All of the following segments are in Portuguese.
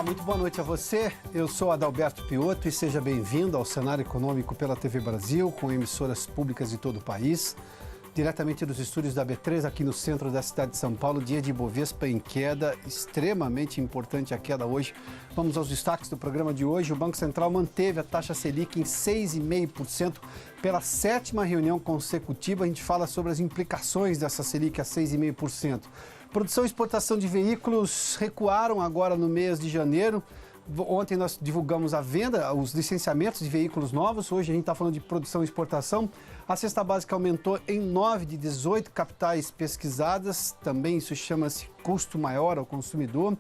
Muito boa noite a você. Eu sou Adalberto Piotto e seja bem-vindo ao Cenário Econômico pela TV Brasil, com emissoras públicas de todo o país. Diretamente dos estúdios da B3, aqui no centro da cidade de São Paulo, dia de Ibovespa em queda, extremamente importante a queda hoje. Vamos aos destaques do programa de hoje. O Banco Central manteve a taxa Selic em 6,5% pela 7ª reunião consecutiva. A gente fala sobre as implicações dessa Selic a 6,5%. Produção e exportação de veículos recuaram agora no mês de janeiro. Ontem nós divulgamos a venda, os licenciamentos de veículos novos. Hoje a gente está falando de produção e exportação. A cesta básica aumentou em 9 de 18 capitais pesquisadas. Também isso chama-se custo maior ao consumidor.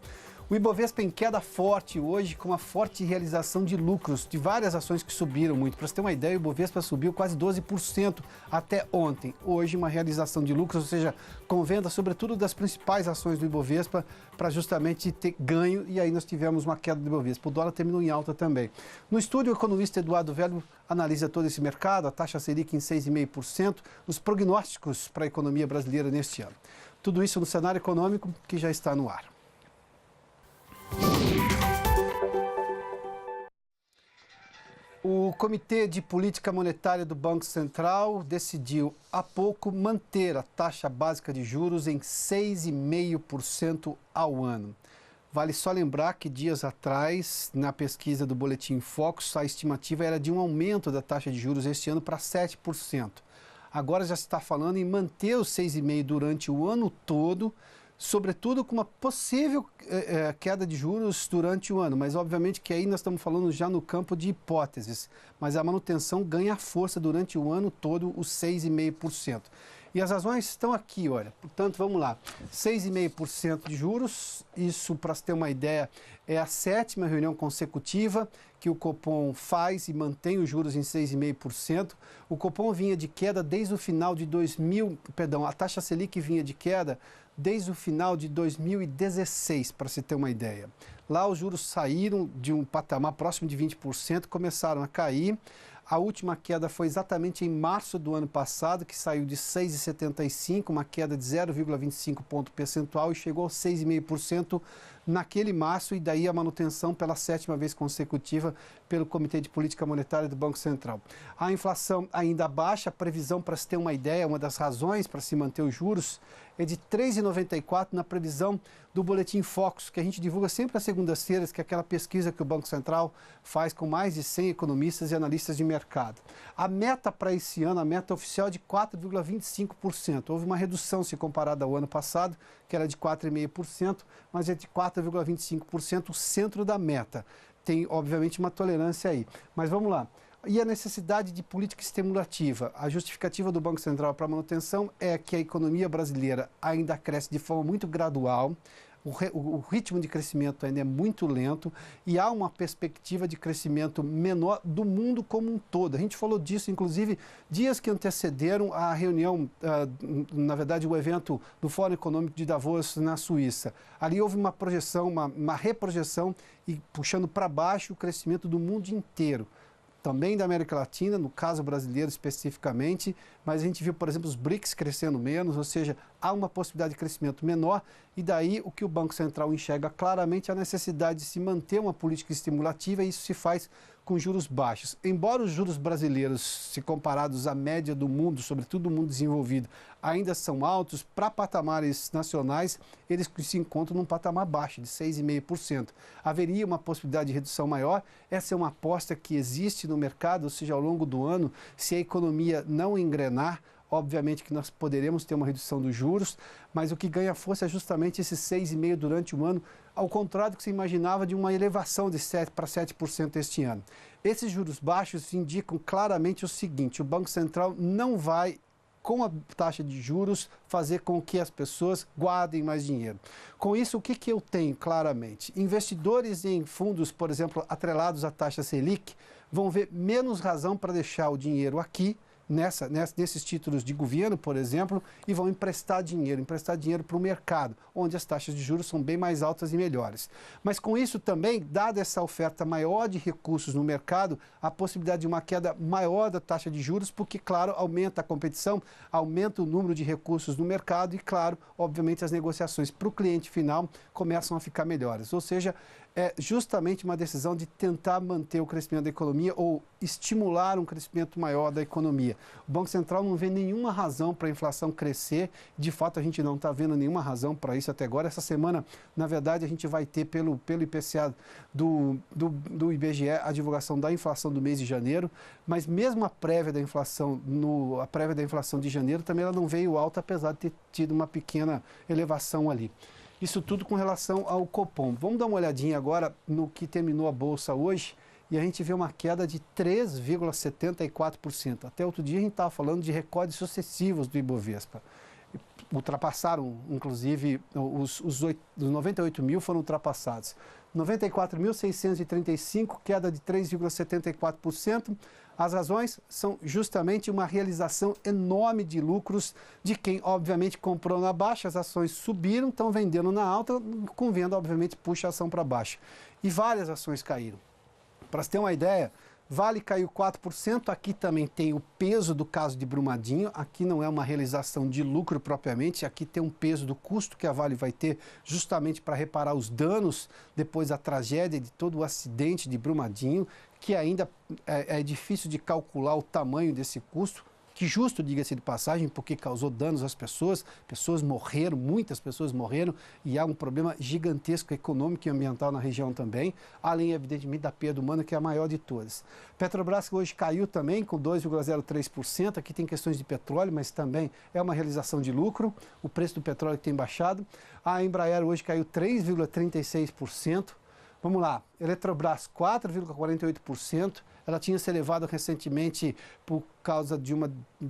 O Ibovespa em queda forte hoje, com uma forte realização de lucros de várias ações que subiram muito. Para você ter uma ideia, o Ibovespa subiu quase 12% até ontem. Hoje, uma realização de lucros, ou seja, com venda sobretudo das principais ações do Ibovespa, para justamente ter ganho, e aí nós tivemos uma queda do Ibovespa. O dólar terminou em alta também. No estúdio, o economista Eduardo Velho analisa todo esse mercado, a taxa Selic em 6,5%, os prognósticos para a economia brasileira neste ano. Tudo isso no cenário econômico que já está no ar. O Comitê de Política Monetária do Banco Central decidiu há pouco manter a taxa básica de juros em 6,5% ao ano. Vale só lembrar que dias atrás, na pesquisa do Boletim Focus, a estimativa era de um aumento da taxa de juros este ano para 7%. Agora já se está falando em manter os 6,5% durante o ano todo, sobretudo com uma possível queda de juros durante o ano, mas obviamente que aí nós estamos falando já no campo de hipóteses, mas a manutenção ganha força durante o ano todo, os 6,5%. E as razões estão aqui, olha, portanto, vamos lá, 6,5% de juros, isso para se ter uma ideia é a 7ª reunião consecutiva que o Copom faz e mantém os juros em 6,5%. O Copom vinha de queda desde o final de a taxa Selic vinha de queda desde o final de 2016, para se ter uma ideia. Lá os juros saíram de um patamar próximo de 20%, começaram a cair. A última queda foi exatamente em março do ano passado, que saiu de 6,75%, uma queda de 0,25 ponto percentual e chegou a 6,5% naquele março, e daí a manutenção pela 7ª vez consecutiva pelo Comitê de Política Monetária do Banco Central. A inflação ainda baixa, a previsão, para se ter uma ideia, uma das razões para se manter os juros é de 3,94 na previsão do Boletim Focus, que a gente divulga sempre às segundas-feiras, que é aquela pesquisa que o Banco Central faz com mais de 100 economistas e analistas de mercado. A meta para esse ano, a meta oficial é de 4,25%. Houve uma redução se comparada ao ano passado, que era de 4,5%, mas é de 4,25% o centro da meta. Tem, obviamente, uma tolerância aí. Mas vamos lá. E a necessidade de política estimulativa? A justificativa do Banco Central para a manutenção é que a economia brasileira ainda cresce de forma muito gradual, o ritmo de crescimento ainda é muito lento e há uma perspectiva de crescimento menor do mundo como um todo. A gente falou disso, inclusive, dias que antecederam a reunião, na verdade, o evento do Fórum Econômico de Davos, na Suíça. Ali houve uma projeção, uma reprojeção e puxando para baixo o crescimento do mundo inteiro. Também da América Latina, no caso brasileiro especificamente, mas a gente viu, por exemplo, os BRICS crescendo menos, ou seja, há uma possibilidade de crescimento menor, e daí o que o Banco Central enxerga claramente é a necessidade de se manter uma política estimulativa, e isso se faz com juros baixos. Embora os juros brasileiros, se comparados à média do mundo, sobretudo do mundo desenvolvido, ainda são altos, para patamares nacionais, eles se encontram num patamar baixo, de 6,5%. Haveria uma possibilidade de redução maior, essa é uma aposta que existe no mercado, ou seja, ao longo do ano, se a economia não engrenar, obviamente que nós poderemos ter uma redução dos juros, mas o que ganha força é justamente esses 6,5% durante o ano, ao contrário do que se imaginava de uma elevação de 7% para 7% este ano. Esses juros baixos indicam claramente o seguinte: o Banco Central não vai, com a taxa de juros, fazer com que as pessoas guardem mais dinheiro. Com isso, o que eu tenho claramente? Investidores em fundos, por exemplo, atrelados à taxa Selic, vão ver menos razão para deixar o dinheiro aqui, nesses títulos de governo, por exemplo, e vão emprestar dinheiro para o mercado, onde as taxas de juros são bem mais altas e melhores. Mas com isso também, dada essa oferta maior de recursos no mercado, a possibilidade de uma queda maior da taxa de juros, porque, claro, aumenta a competição, aumenta o número de recursos no mercado e, claro, obviamente as negociações para o cliente final começam a ficar melhores. Ou seja, é justamente uma decisão de tentar manter o crescimento da economia ou estimular um crescimento maior da economia. O Banco Central não vê nenhuma razão para a inflação crescer, de fato a gente não está vendo nenhuma razão para isso até agora. Essa semana, na verdade, a gente vai ter pelo IPCA do IBGE a divulgação da inflação do mês de janeiro, mas mesmo a prévia da inflação, de janeiro também ela não veio alta, apesar de ter tido uma pequena elevação ali. Isso tudo com relação ao Copom. Vamos dar uma olhadinha agora no que terminou a Bolsa hoje e a gente vê uma queda de 3,74%. Até outro dia a gente estava falando de recordes sucessivos do Ibovespa. Ultrapassaram, inclusive, os 98 mil foram ultrapassados. 94.635, queda de 3,74%. As razões são justamente uma realização enorme de lucros de quem, obviamente, comprou na baixa, as ações subiram, estão vendendo na alta, com venda, obviamente, puxa a ação para baixo. E várias ações caíram. Para você ter uma ideia, Vale caiu 4%, aqui também tem o peso do caso de Brumadinho, aqui não é uma realização de lucro propriamente, aqui tem um peso do custo que a Vale vai ter justamente para reparar os danos depois da tragédia de todo o acidente de Brumadinho, que ainda é difícil de calcular o tamanho desse custo, que justo, diga-se de passagem, porque causou danos às pessoas morreram, muitas pessoas morreram, e há um problema gigantesco econômico e ambiental na região também, além, evidentemente, da perda humana, que é a maior de todas. Petrobras hoje caiu também, com 2,03%, aqui tem questões de petróleo, mas também é uma realização de lucro, o preço do petróleo tem baixado. A Embraer hoje caiu 3,36%. Vamos lá, Eletrobras 4,48%, ela tinha se elevado recentemente por causa de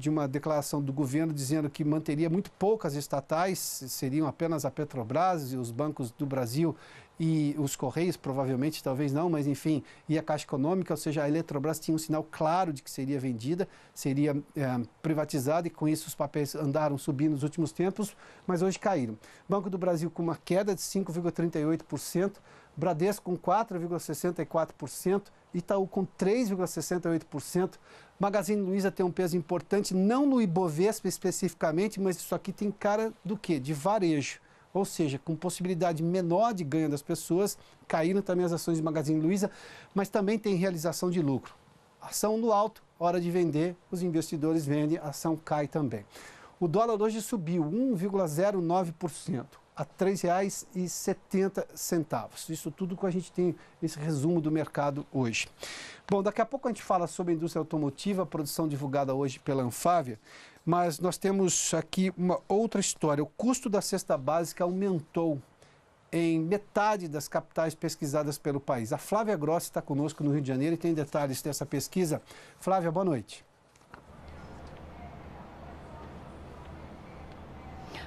uma declaração do governo dizendo que manteria muito poucas estatais, seriam apenas a Petrobras e os bancos do Brasil e os Correios, provavelmente, talvez não, mas enfim, e a Caixa Econômica, ou seja, a Eletrobras tinha um sinal claro de que seria vendida, seria privatizada e com isso os papéis andaram subindo nos últimos tempos, mas hoje caíram. Banco do Brasil com uma queda de 5,38%, Bradesco com 4,64%, Itaú com 3,68%. Magazine Luiza tem um peso importante, não no Ibovespa especificamente, mas isso aqui tem cara do quê? De varejo. Ou seja, com possibilidade menor de ganho das pessoas, caíram também as ações de Magazine Luiza, mas também tem realização de lucro. Ação no alto, hora de vender, os investidores vendem, a ação cai também. O dólar hoje subiu 1,09%. a R$ 3,70. Isso tudo que a gente tem, esse resumo do mercado hoje. Bom, daqui a pouco a gente fala sobre a indústria automotiva, a produção divulgada hoje pela Anfávia, mas nós temos aqui uma outra história. O custo da cesta básica aumentou em metade das capitais pesquisadas pelo país. A Flávia Grossi está conosco no Rio de Janeiro e tem detalhes dessa pesquisa. Flávia, boa noite.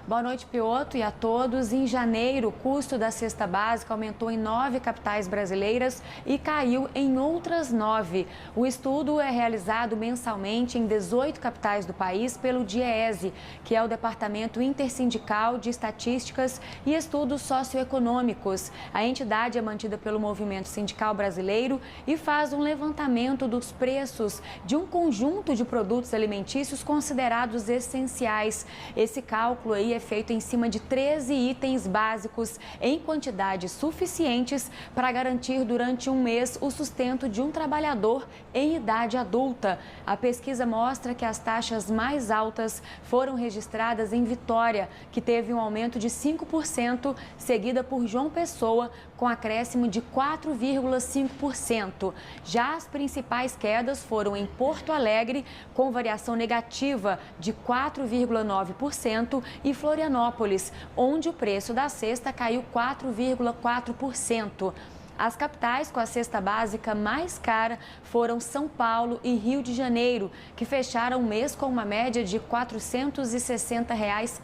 Boa noite, Pioto, e a todos. Em janeiro, o custo da cesta básica aumentou em 9 capitais brasileiras e caiu em outras 9. O estudo é realizado mensalmente em 18 capitais do país pelo DIEESE, que é o Departamento Intersindical de Estatísticas e Estudos Socioeconômicos. A entidade é mantida pelo Movimento Sindical Brasileiro e faz um levantamento dos preços de um conjunto de produtos alimentícios considerados essenciais. Esse cálculo aí é feito em cima de 13 itens básicos em quantidades suficientes para garantir durante um mês o sustento de um trabalhador em idade adulta. A pesquisa mostra que as taxas mais altas foram registradas em Vitória, que teve um aumento de 5%, seguida por João Pessoa, com acréscimo de 4,5%. Já as principais quedas foram em Porto Alegre, com variação negativa de 4,9%, e Florianópolis, onde o preço da cesta caiu 4,4%. As capitais com a cesta básica mais cara foram São Paulo e Rio de Janeiro, que fecharam o mês com uma média de R$ 460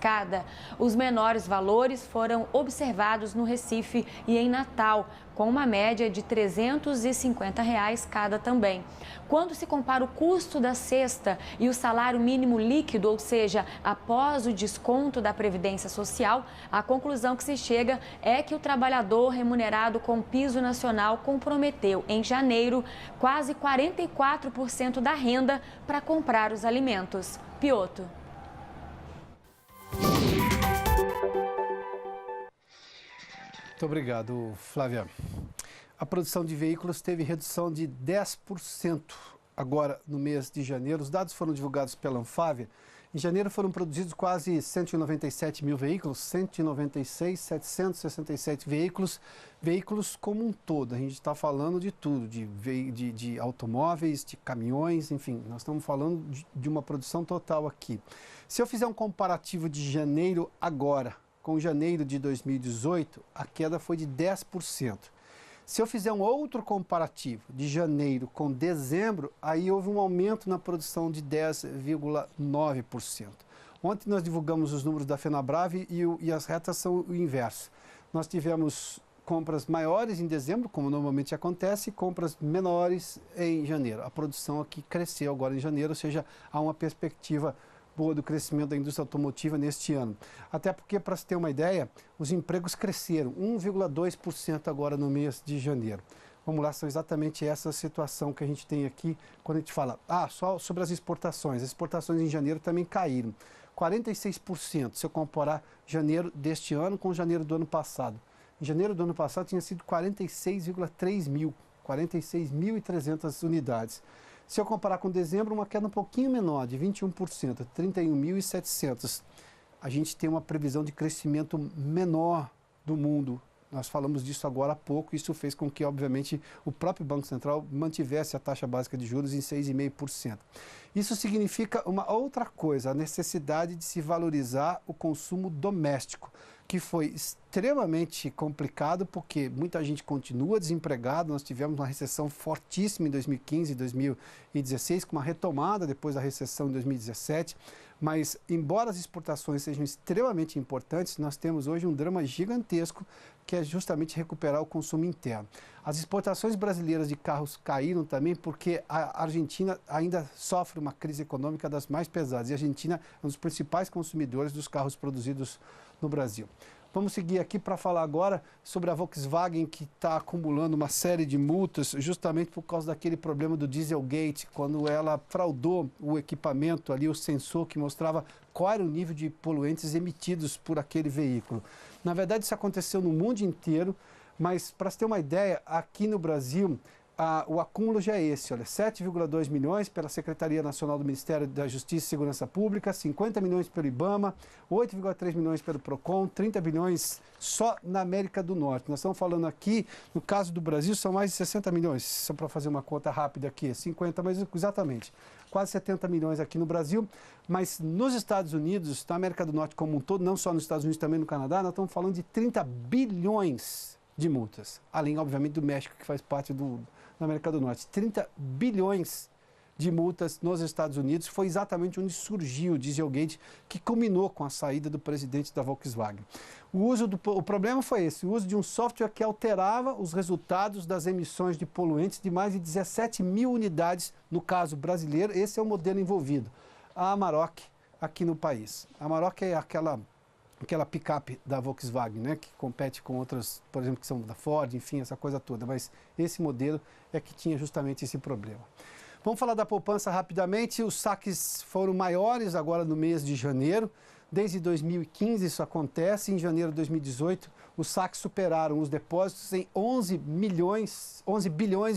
cada. Os menores valores foram observados no Recife e em Natal, com uma média de R$ 350 cada também. Quando se compara o custo da cesta e o salário mínimo líquido, ou seja, após o desconto da Previdência Social, a conclusão que se chega é que o trabalhador remunerado com piso nacional comprometeu, em janeiro, quase 44% da renda para comprar os alimentos. Pioto. Muito obrigado, Flávia. A produção de veículos teve redução de 10% agora no mês de janeiro. Os dados foram divulgados pela Anfávia. Em janeiro foram produzidos quase 197 mil veículos, 196.767 veículos como um todo. A gente está falando de tudo, de automóveis, de caminhões, enfim, nós estamos falando de uma produção total aqui. Se eu fizer um comparativo de janeiro agora com janeiro de 2018, a queda foi de 10%. Se eu fizer um outro comparativo de janeiro com dezembro, aí houve um aumento na produção de 10,9%. Ontem nós divulgamos os números da Fenabrave e as retas são o inverso. Nós tivemos compras maiores em dezembro, como normalmente acontece, e compras menores em janeiro. A produção aqui cresceu agora em janeiro, ou seja, há uma perspectiva boa do crescimento da indústria automotiva neste ano. Até porque, para se ter uma ideia, os empregos cresceram 1,2% agora no mês de janeiro. Vamos lá, são exatamente essa situação que a gente tem aqui quando a gente fala, só sobre as exportações. As exportações em janeiro também caíram, 46%, se eu comparar janeiro deste ano com janeiro do ano passado. Em janeiro do ano passado tinha sido 46.300 unidades. Se eu comparar com dezembro, uma queda um pouquinho menor, de 21%, 31.700. A gente tem uma previsão de crescimento menor do mundo. Nós falamos disso agora há pouco, isso fez com que, obviamente, o próprio Banco Central mantivesse a taxa básica de juros em 6,5%. Isso significa uma outra coisa, a necessidade de se valorizar o consumo doméstico, que foi extremamente complicado porque muita gente continua desempregada. Nós tivemos uma recessão fortíssima em 2015 e 2016, com uma retomada depois da recessão em 2017. Mas, embora as exportações sejam extremamente importantes, nós temos hoje um drama gigantesco, que é justamente recuperar o consumo interno. As exportações brasileiras de carros caíram também porque a Argentina ainda sofre uma crise econômica das mais pesadas. E a Argentina é um dos principais consumidores dos carros produzidos no Brasil. Vamos seguir aqui para falar agora sobre a Volkswagen, que está acumulando uma série de multas justamente por causa daquele problema do Dieselgate, quando ela fraudou o equipamento ali, o sensor que mostrava qual era o nível de poluentes emitidos por aquele veículo. Na verdade, isso aconteceu no mundo inteiro, mas para você ter uma ideia, aqui no Brasil, o acúmulo já é esse, olha, 7,2 milhões pela Secretaria Nacional do Ministério da Justiça e Segurança Pública, 50 milhões pelo IBAMA, 8,3 milhões pelo PROCON, 30 bilhões só na América do Norte. Nós estamos falando aqui, no caso do Brasil, são mais de 60 milhões, só para fazer uma conta rápida aqui, 50, mas exatamente, quase 70 milhões aqui no Brasil, mas nos Estados Unidos, na América do Norte como um todo, não só nos Estados Unidos, também no Canadá, nós estamos falando de 30 bilhões de multas, além, obviamente, do México, que faz parte da América do Norte. 30 bilhões de multas nos Estados Unidos, foi exatamente onde surgiu o Dieselgate, que culminou com a saída do presidente da Volkswagen. O problema foi esse, o uso de um software que alterava os resultados das emissões de poluentes de mais de 17 mil unidades, no caso brasileiro. Esse é o modelo envolvido. A Amarok, aqui no país. A Amarok é aquela picape da Volkswagen, né, que compete com outras, por exemplo, que são da Ford, enfim, essa coisa toda. Mas esse modelo é que tinha justamente esse problema. Vamos falar da poupança rapidamente. Os saques foram maiores agora no mês de janeiro. Desde 2015 isso acontece. Em janeiro de 2018, os saques superaram os depósitos em 11 bilhões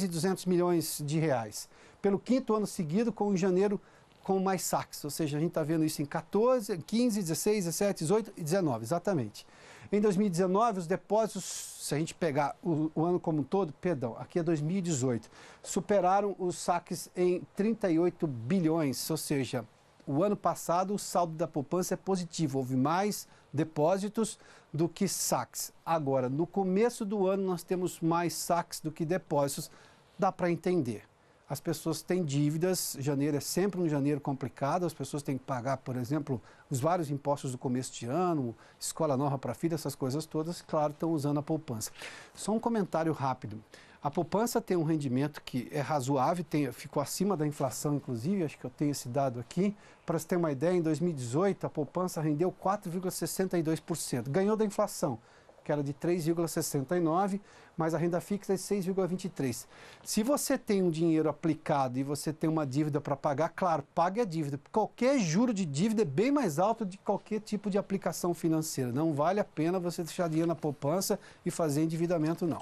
e 200 milhões de reais. Pelo quinto ano seguido, com janeiro com mais saques, ou seja, a gente está vendo isso em 14, 15, 16, 17, 18 e 19, exatamente. Em 2019, os depósitos, se a gente pegar o ano como um todo, aqui é 2018, superaram os saques em 38 bilhões, ou seja, o ano passado o saldo da poupança é positivo, houve mais depósitos do que saques. Agora, no começo do ano, nós temos mais saques do que depósitos, dá para entender. As pessoas têm dívidas, janeiro é sempre um janeiro complicado, as pessoas têm que pagar, por exemplo, os vários impostos do começo de ano, escola nova para filho, essas coisas todas, claro, estão usando a poupança. Só um comentário rápido. A poupança tem um rendimento que é razoável, ficou acima da inflação, inclusive, acho que eu tenho esse dado aqui. Para você ter uma ideia, em 2018 a poupança rendeu 4,62%, ganhou da inflação, que era de 3,69%, mas a renda fixa é de 6,23%. Se você tem um dinheiro aplicado e você tem uma dívida para pagar, claro, pague a dívida. Qualquer juro de dívida é bem mais alto de qualquer tipo de aplicação financeira. Não vale a pena você deixar dinheiro na poupança e fazer endividamento, não.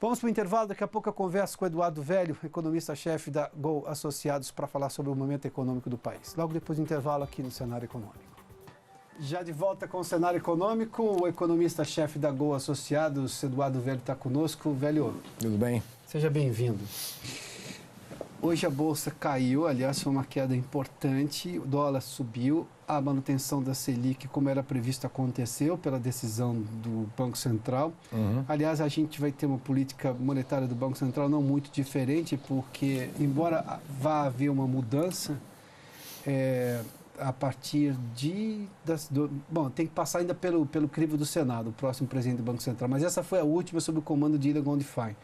Vamos para o intervalo, daqui a pouco eu converso com o Eduardo Velho, economista-chefe da Gol Associados, para falar sobre o momento econômico do país. Logo depois do intervalo aqui no Cenário Econômico. Já de volta com o Cenário Econômico, o economista-chefe da Gol Associados, Eduardo Velho, está conosco. Velho, tudo bem? Seja bem-vindo. Hoje a Bolsa caiu, aliás, foi uma queda importante, o dólar subiu, a manutenção da Selic, como era previsto, aconteceu pela decisão do Banco Central. Aliás, a gente vai ter uma política monetária do Banco Central não muito diferente, porque, embora vá haver uma mudança, a partir bom, tem que passar ainda pelo crivo do Senado, o próximo presidente do Banco Central, mas essa foi a última sob o comando de Ilha Gondifai.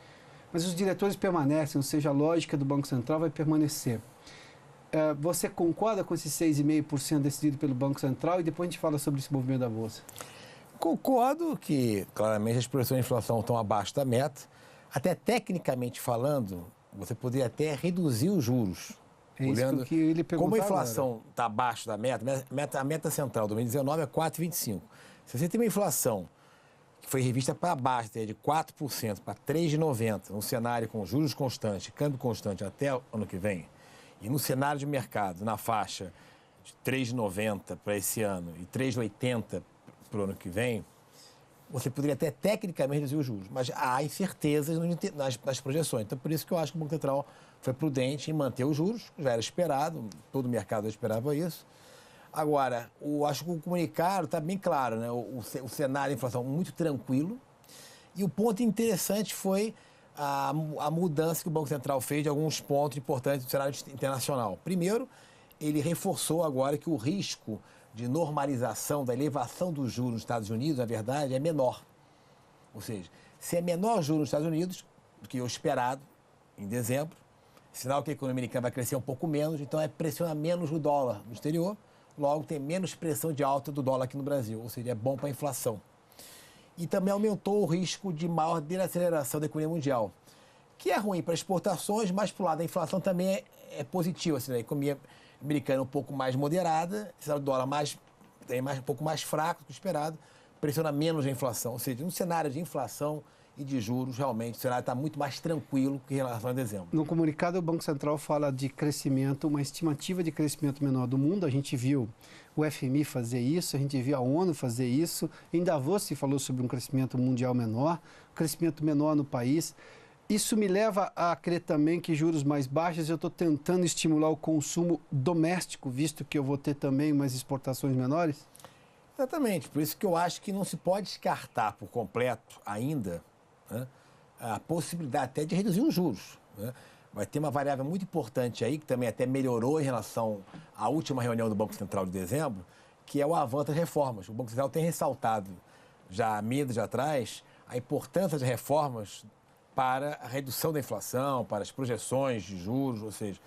Mas os diretores permanecem, ou seja, a lógica do Banco Central vai permanecer. Você concorda com esses 6,5% decidido pelo Banco Central? E depois a gente fala sobre esse movimento da Bolsa. Concordo que, claramente, as projeções de inflação estão abaixo da meta. Até tecnicamente falando, você poderia até reduzir os juros. É olhando isso que ele perguntou. Como a inflação está abaixo da meta, a meta central de 2019 é 4,25%. Se você tem uma inflação que foi revista para baixo, de 4% para 3,90%, num cenário com juros constantes, câmbio constante até o ano que vem, e no cenário de mercado, na faixa de 3,90 para esse ano e 3,80 para o ano que vem, você poderia até tecnicamente reduzir os juros, mas há incertezas nas projeções. Então, por isso que eu acho que o Banco Central foi prudente em manter os juros, já era esperado, todo o mercado esperava isso. Agora, acho que o comunicado está bem claro, né? O cenário de inflação muito tranquilo. E o ponto interessante foi a mudança que o Banco Central fez de alguns pontos importantes do cenário internacional. Primeiro, ele reforçou agora que o risco de normalização da elevação dos juros nos Estados Unidos, na verdade, é menor. Ou seja, se é menor juros nos Estados Unidos do que o esperado em dezembro, sinal que a economia americana vai crescer um pouco menos, então pressiona menos o dólar no exterior. Logo, tem menos pressão de alta do dólar aqui no Brasil, ou seja, é bom para a inflação. E também aumentou o risco de maior desaceleração da economia mundial, que é ruim para exportações, mas, por lado, a inflação também é positiva. Assim, a economia americana um pouco mais moderada, o dólar um pouco mais fraco do que esperado, pressiona menos a inflação. Ou seja, no cenário de inflação e de juros, realmente, o cenário está muito mais tranquilo que em relação a dezembro. No comunicado, o Banco Central fala de crescimento, uma estimativa de crescimento menor do mundo. A gente viu o FMI fazer isso, a gente viu a ONU fazer isso. Em Davos se falou sobre um crescimento mundial menor, crescimento menor no país. Isso me leva a crer também que juros mais baixos, eu estou tentando estimular o consumo doméstico, visto que eu vou ter também umas exportações menores? Exatamente, por isso que eu acho que não se pode descartar por completo ainda, né, a possibilidade até de reduzir os juros. Né? Vai ter uma variável muito importante aí, que também até melhorou em relação à última reunião do Banco Central de dezembro, que é o avanço das reformas. O Banco Central tem ressaltado, já há meses atrás, a importância das reformas para a redução da inflação, para as projeções de juros, ou seja,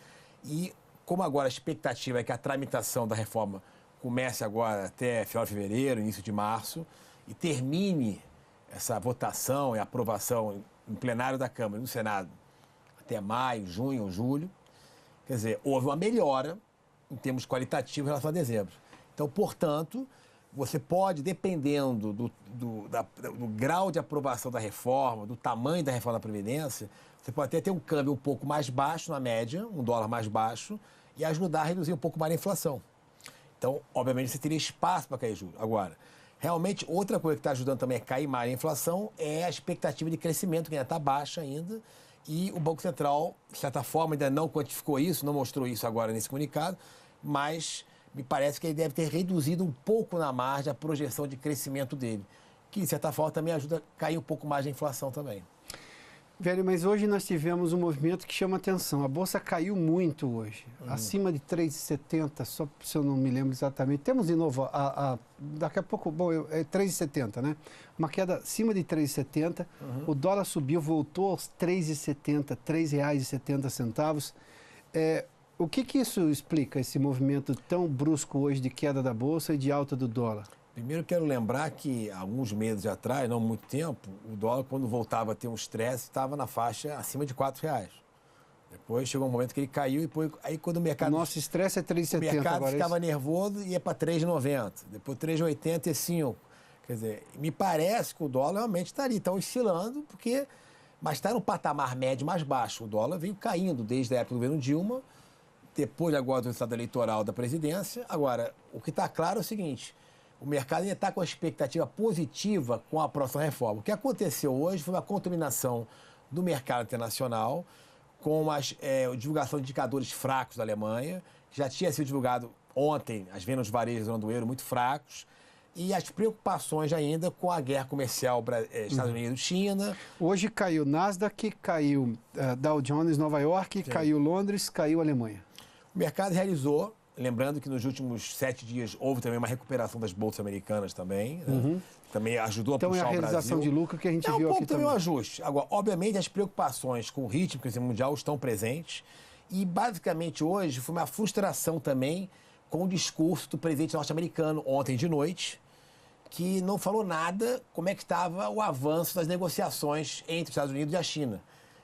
e como agora a expectativa é que a tramitação da reforma comece agora até final de fevereiro, início de março, e termine essa votação e aprovação em plenário da Câmara e no Senado até maio, junho ou julho, quer dizer, houve uma melhora em termos qualitativos em relação a dezembro. Então, portanto, você pode, dependendo do grau de aprovação da reforma, do tamanho da reforma da Previdência, você pode até ter um câmbio um pouco mais baixo na média, um dólar mais baixo, e ajudar a reduzir um pouco mais a inflação. Então, obviamente, você teria espaço para cair juros. Agora, realmente, outra coisa que está ajudando também a cair mais a inflação é a expectativa de crescimento, que ainda está baixa ainda, e o Banco Central, de certa forma, ainda não quantificou isso, não mostrou isso agora nesse comunicado, mas me parece que ele deve ter reduzido um pouco na margem a projeção de crescimento dele, que, de certa forma, também ajuda a cair um pouco mais a inflação também. Velho, mas hoje nós tivemos um movimento que chama atenção. A Bolsa caiu muito hoje, acima de 3,70, só se eu não me lembro exatamente. Temos de novo, daqui a pouco, bom, é 3,70, né? Uma queda acima de 3,70. O dólar subiu, voltou aos 3,70, R$ 3,70. O que isso explica, esse movimento tão brusco hoje de queda da Bolsa e de alta do dólar? Primeiro, quero lembrar que, alguns meses atrás, não muito tempo, o dólar, quando voltava a ter um estresse, estava na faixa acima de R$4. Depois chegou um momento que ele caiu e aí quando o mercado... O nosso estresse é 3,70 agora. O mercado ficava nervoso e ia para 3,90. Depois 3,85. Quer dizer, me parece que o dólar realmente está ali, está oscilando, porque mas está no patamar médio mais baixo. O dólar veio caindo desde a época do governo Dilma, depois agora do resultado eleitoral da presidência. Agora, o que está claro é o seguinte, o mercado ainda está com a expectativa positiva com a próxima reforma. O que aconteceu hoje foi uma contaminação do mercado internacional com a divulgação de indicadores fracos da Alemanha, que já tinha sido divulgado ontem, as vendas de varejo da zona do euro muito fracos, e as preocupações ainda com a guerra comercial Estados Unidos-China. Hoje caiu Nasdaq, caiu Dow Jones, Nova York, sim, caiu Londres, caiu Alemanha. O mercado realizou, lembrando que nos últimos 7 dias houve também uma recuperação das bolsas americanas também, né? Também ajudou a puxar o Brasil. Então é a realização de lucro que a gente viu aqui também. É um pouco também um ajuste. Agora, obviamente, as preocupações com o ritmo crescimento mundial estão presentes e, basicamente, hoje foi uma frustração também com o discurso do presidente norte-americano ontem de noite, que não falou nada como é que estava o avanço das negociações entre os Estados Unidos e a China.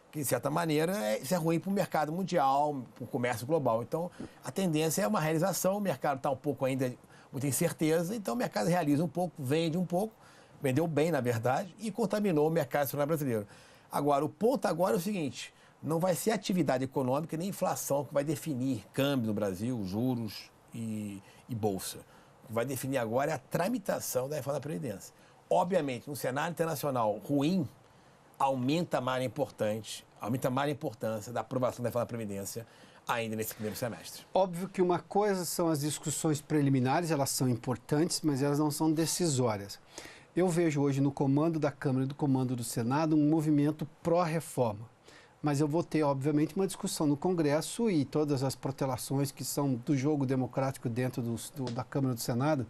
Que, de certa maneira, isso é ruim para o mercado mundial, para o comércio global. Então, a tendência é uma realização, o mercado está um pouco ainda, muita incerteza, então o mercado realiza um pouco, vende um pouco, vendeu bem, na verdade, e contaminou o mercado nacional brasileiro. Agora, o ponto agora é o seguinte, não vai ser atividade econômica nem inflação que vai definir câmbio no Brasil, juros e bolsa. O que vai definir agora é a tramitação da reforma da Previdência. Obviamente, no cenário internacional ruim, aumenta mais a importância da aprovação da reforma da Previdência ainda nesse primeiro semestre. Óbvio que uma coisa são as discussões preliminares, elas são importantes, mas elas não são decisórias. Eu vejo hoje no comando da Câmara e do comando do Senado um movimento pró-reforma. Mas eu vou ter, obviamente, uma discussão no Congresso e todas as protelações que são do jogo democrático dentro da Câmara e do Senado.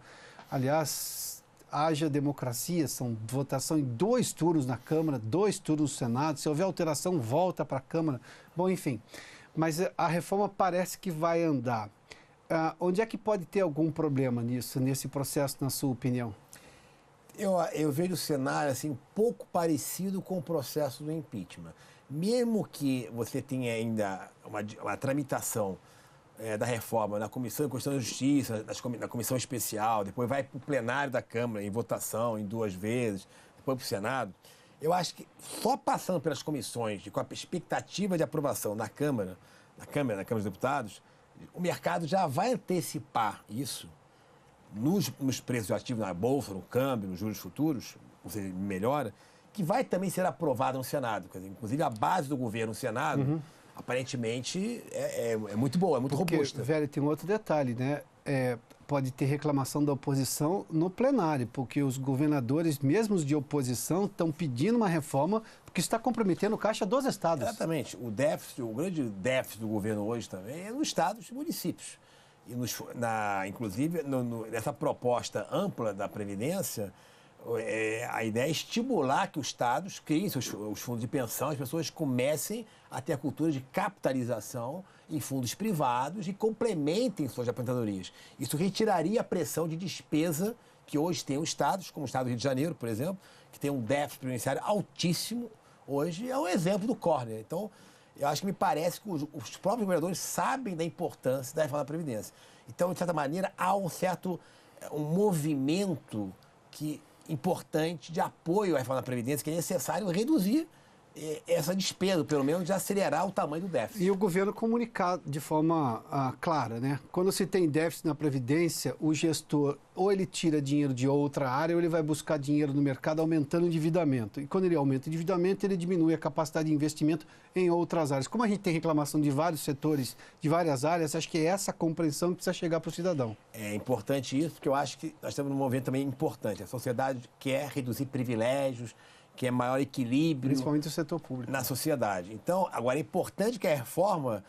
Aliás, haja democracia, são votação em 2 turnos na Câmara, 2 turnos no Senado. Se houver alteração, volta para a Câmara. Bom, enfim. Mas a reforma parece que vai andar. Onde é que pode ter algum problema nesse processo, na sua opinião? Eu vejo o cenário assim, um pouco parecido com o processo do impeachment. Mesmo que você tenha ainda uma tramitação da reforma na Comissão de Constituição e Justiça, na Comissão Especial, depois vai para o plenário da Câmara em votação em 2 vezes, depois para o Senado, eu acho que só passando pelas comissões, com a expectativa de aprovação na Câmara dos Deputados, o mercado já vai antecipar isso nos preços ativos na Bolsa, no câmbio, nos juros futuros, ou seja, melhora, que vai também ser aprovado no Senado. Quer dizer, inclusive, a base do governo no Senado, aparentemente, é muito boa, é muito robusta. Velho, tem um outro detalhe, né? Pode ter reclamação da oposição no plenário, porque os governadores, mesmo os de oposição, estão pedindo uma reforma porque está comprometendo o caixa dos estados. Exatamente. O grande déficit do governo hoje também é nos estados e municípios. E inclusive, nessa proposta ampla da Previdência, a ideia é estimular que os estados criem os fundos de pensão, as pessoas comecem a ter a cultura de capitalização em fundos privados e complementem suas aposentadorias. Isso retiraria a pressão de despesa que hoje tem os estados, como o estado do Rio de Janeiro, por exemplo, que tem um déficit previdenciário altíssimo, hoje é um exemplo do córner. Então, eu acho que me parece que os próprios governadores sabem da importância da reforma da Previdência. Então, de certa maneira, há um movimento importante de apoio à reforma da Previdência, que é necessário reduzir essa despesa, pelo menos de acelerar o tamanho do déficit. E o governo comunicar de forma clara, né? Quando se tem déficit na Previdência, o gestor ou ele tira dinheiro de outra área ou ele vai buscar dinheiro no mercado aumentando o endividamento. E quando ele aumenta o endividamento, ele diminui a capacidade de investimento em outras áreas. Como a gente tem reclamação de vários setores, de várias áreas, acho que é essa compreensão que precisa chegar para o cidadão. É importante isso, porque eu acho que nós estamos num momento também importante. A sociedade quer reduzir privilégios, que é maior equilíbrio... Principalmente o setor público. ...na sociedade. Então, agora é importante que a reforma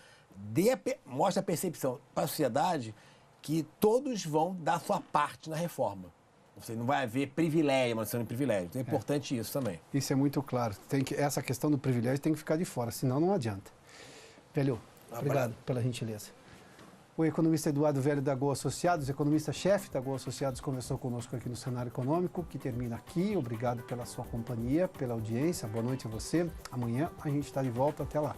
mostre a percepção para a sociedade que todos vão dar sua parte na reforma. Ou seja, não vai haver privilégio, manutenção de privilégio. Então é importante isso também. Isso é muito claro. Essa questão do privilégio tem que ficar de fora, senão não adianta. Velho, obrigado pela gentileza. O economista Eduardo Velho da Gol Associados, economista-chefe da Gol Associados, conversou conosco aqui no Cenário Econômico, que termina aqui. Obrigado pela sua companhia, pela audiência. Boa noite a você. Amanhã a gente está de volta. Até lá.